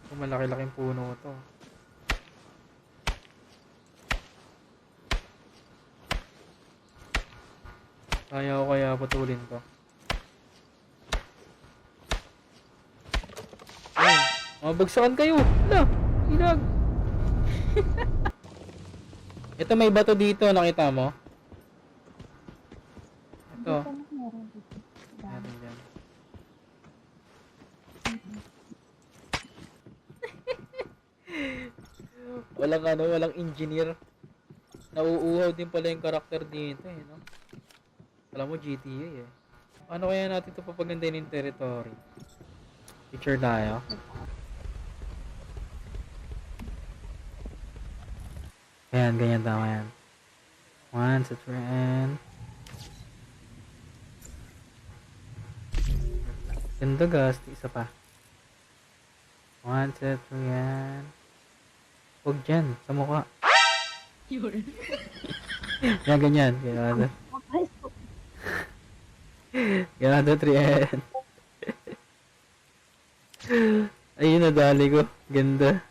Kung malaki-laking puno to. Kaya ko kaya putulin to. Ay, mabagsakan kayo. Hala, ilag. Ito may bato dito, nakita mo? Ito. Dito na meron dito. Dami. Meron dyan. Walang ano, walang engineer. Nauuhaw din pala yung karakter dito eh, no? Alam mo, GTA eh. Ano kaya natin ito papagandahin yung territory? Picture tayo. Ayan, ganyan tama yan. 1, 2, 3, and... Ganda gas, isa pa. 1, 2, 3, and... Huwag dyan, sa mukha. Yan, ganyan. Ganyan. Ay, Ganyan, 2, 3, and... Ayun, nadali ko. Ganda.